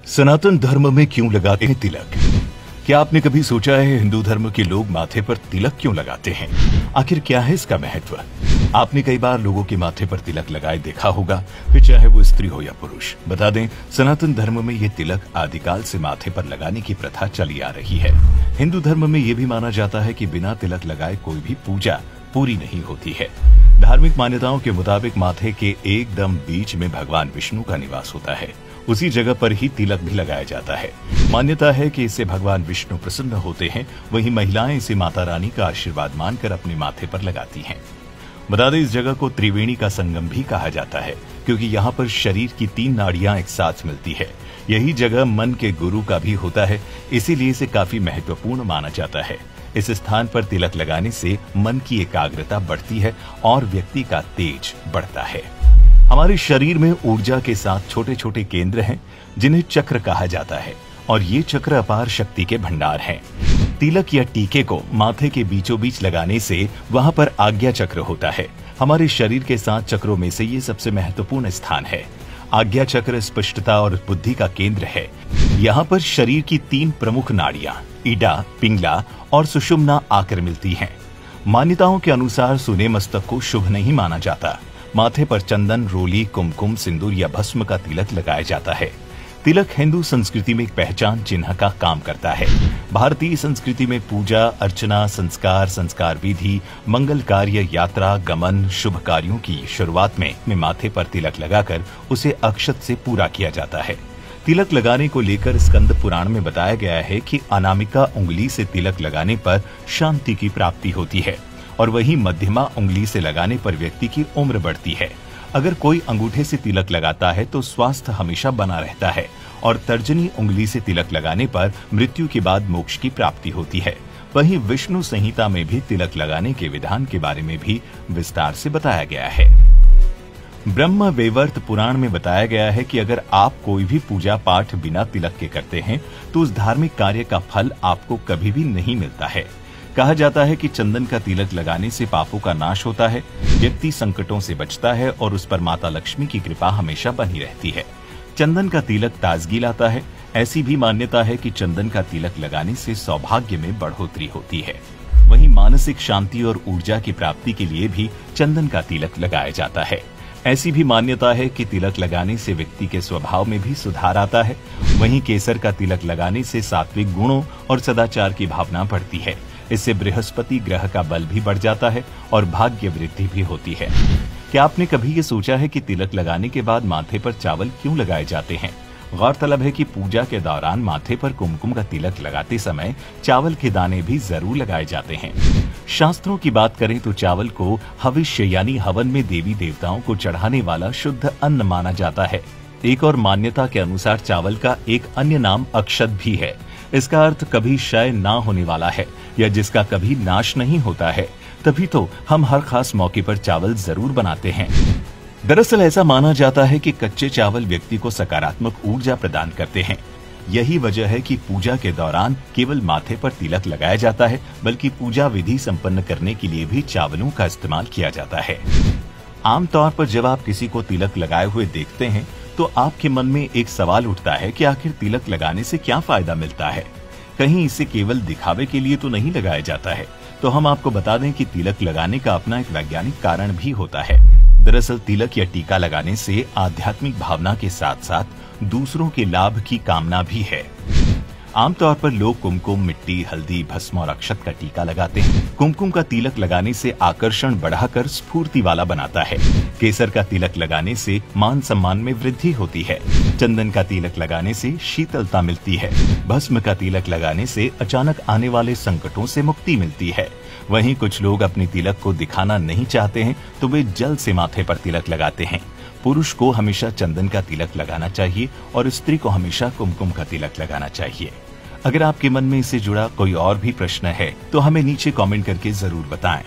सनातन धर्म में क्यों लगाते हैं तिलक? क्या आपने कभी सोचा है हिंदू धर्म के लोग माथे पर तिलक क्यों लगाते हैं? आखिर क्या है इसका महत्व? आपने कई बार लोगों के माथे पर तिलक लगाए देखा होगा, फिर चाहे वो स्त्री हो या पुरुष। बता दें, सनातन धर्म में ये तिलक आदिकाल से माथे पर लगाने की प्रथा चली आ रही है। हिंदू धर्म में ये भी माना जाता है कि बिना तिलक लगाए कोई भी पूजा पूरी नहीं होती है। धार्मिक मान्यताओं के मुताबिक माथे के एकदम बीच में भगवान विष्णु का निवास होता है। उसी जगह पर ही तिलक भी लगाया जाता है। मान्यता है कि इससे भगवान विष्णु प्रसन्न होते हैं। वहीं महिलाएं इसे माता रानी का आशीर्वाद मानकर अपने माथे पर लगाती हैं। बता दें, इस जगह को त्रिवेणी का संगम भी कहा जाता है, क्योंकि यहाँ पर शरीर की 3 नाड़ियां एक साथ मिलती है। यही जगह मन के गुरु का भी होता है, इसीलिए इसे काफी महत्वपूर्ण माना जाता है। इस स्थान पर तिलक लगाने से मन की एकाग्रता बढ़ती है और व्यक्ति का तेज बढ़ता है। हमारे शरीर में ऊर्जा के साथ छोटे छोटे केंद्र हैं, जिन्हें चक्र कहा जाता है, और ये चक्र अपार शक्ति के भंडार हैं। तिलक या टीके को माथे के बीचों बीच लगाने से वहां पर आज्ञा चक्र होता है। हमारे शरीर के 7 चक्रों में से ये सबसे महत्वपूर्ण स्थान है। आज्ञा चक्र स्पष्टता और बुद्धि का केंद्र है। यहाँ पर शरीर की 3 प्रमुख नाड़ियां इडा, पिंगला और सुषुम्ना आकर मिलती हैं। मान्यताओं के अनुसार सूने मस्तक को शुभ नहीं माना जाता। माथे पर चंदन, रोली, कुमकुम, सिंदूर या भस्म का तिलक लगाया जाता है। तिलक हिंदू संस्कृति में एक पहचान चिन्ह का काम करता है। भारतीय संस्कृति में पूजा अर्चना, संस्कार विधि, मंगल कार्य, यात्रा, गमन, शुभ कार्यों की शुरुआत में माथे पर तिलक लगाकर उसे अक्षत से पूरा किया जाता है। तिलक लगाने को लेकर स्कंद पुराण में बताया गया है कि अनामिका उंगली से तिलक लगाने पर शांति की प्राप्ति होती है, और वहीं मध्यमा उंगली से लगाने पर व्यक्ति की उम्र बढ़ती है। अगर कोई अंगूठे से तिलक लगाता है तो स्वास्थ्य हमेशा बना रहता है, और तर्जनी उंगली से तिलक लगाने पर मृत्यु के बाद मोक्ष की प्राप्ति होती है। वहीं विष्णु संहिता में भी तिलक लगाने के विधान के बारे में भी विस्तार से बताया गया है। ब्रह्म वैवर्त पुराण में बताया गया है कि अगर आप कोई भी पूजा पाठ बिना तिलक के करते हैं तो उस धार्मिक कार्य का फल आपको कभी भी नहीं मिलता है। कहा जाता है कि चंदन का तिलक लगाने से पापों का नाश होता है, व्यक्ति संकटों से बचता है और उस पर माता लक्ष्मी की कृपा हमेशा बनी रहती है। चंदन का तिलक ताजगी लाता है। ऐसी भी मान्यता है कि चंदन का तिलक लगाने से सौभाग्य में बढ़ोतरी होती है। वहीं मानसिक शांति और ऊर्जा की प्राप्ति के लिए भी चंदन का तिलक लगाया जाता है। ऐसी भी मान्यता है कि तिलक लगाने से व्यक्ति के स्वभाव में भी सुधार आता है। वहीं केसर का तिलक लगाने से सात्विक गुणों और सदाचार की भावना बढ़ती है। इससे बृहस्पति ग्रह का बल भी बढ़ जाता है और भाग्य वृद्धि भी होती है। क्या आपने कभी ये सोचा है कि तिलक लगाने के बाद माथे पर चावल क्यों लगाए जाते हैं? गौरतलब है कि पूजा के दौरान माथे पर कुमकुम का तिलक लगाते समय चावल के दाने भी जरूर लगाए जाते हैं। शास्त्रों की बात करें तो चावल को हविष्य यानी हवन में देवी देवताओं को चढ़ाने वाला शुद्ध अन्न माना जाता है। एक और मान्यता के अनुसार चावल का एक अन्य नाम अक्षत भी है। इसका अर्थ कभी क्षय ना होने वाला है, या जिसका कभी नाश नहीं होता है। तभी तो हम हर खास मौके पर चावल जरूर बनाते हैं। दरअसल ऐसा माना जाता है कि कच्चे चावल व्यक्ति को सकारात्मक ऊर्जा प्रदान करते हैं। यही वजह है कि पूजा के दौरान केवल माथे पर तिलक लगाया जाता है, बल्कि पूजा विधि संपन्न करने के लिए भी चावलों का इस्तेमाल किया जाता है। आमतौर पर जब आप किसी को तिलक लगाए हुए देखते हैं तो आपके मन में एक सवाल उठता है कि आखिर तिलक लगाने से क्या फायदा मिलता है? कहीं इसे केवल दिखावे के लिए तो नहीं लगाया जाता है? तो हम आपको बता दें कि तिलक लगाने का अपना एक वैज्ञानिक कारण भी होता है। दरअसल तिलक या टीका लगाने से आध्यात्मिक भावना के साथ साथ दूसरों के लाभ की कामना भी है। आमतौर पर लोग कुमकुम, मिट्टी, हल्दी, भस्म और अक्षत का टीका लगाते हैं। कुमकुम का तिलक लगाने से आकर्षण बढ़ाकर स्फूर्ति वाला बनाता है। केसर का तिलक लगाने से मान सम्मान में वृद्धि होती है। चंदन का तिलक लगाने से शीतलता मिलती है। भस्म का तिलक लगाने से अचानक आने वाले संकटों से मुक्ति मिलती है। वहीं कुछ लोग अपने तिलक को दिखाना नहीं चाहते हैं तो वे जल से माथे पर तिलक लगाते हैं। पुरुष को हमेशा चंदन का तिलक लगाना चाहिए और स्त्री को हमेशा कुमकुम का तिलक लगाना चाहिए। अगर आपके मन में इससे जुड़ा कोई और भी प्रश्न है तो हमें नीचे कमेंट करके जरूर बताएं।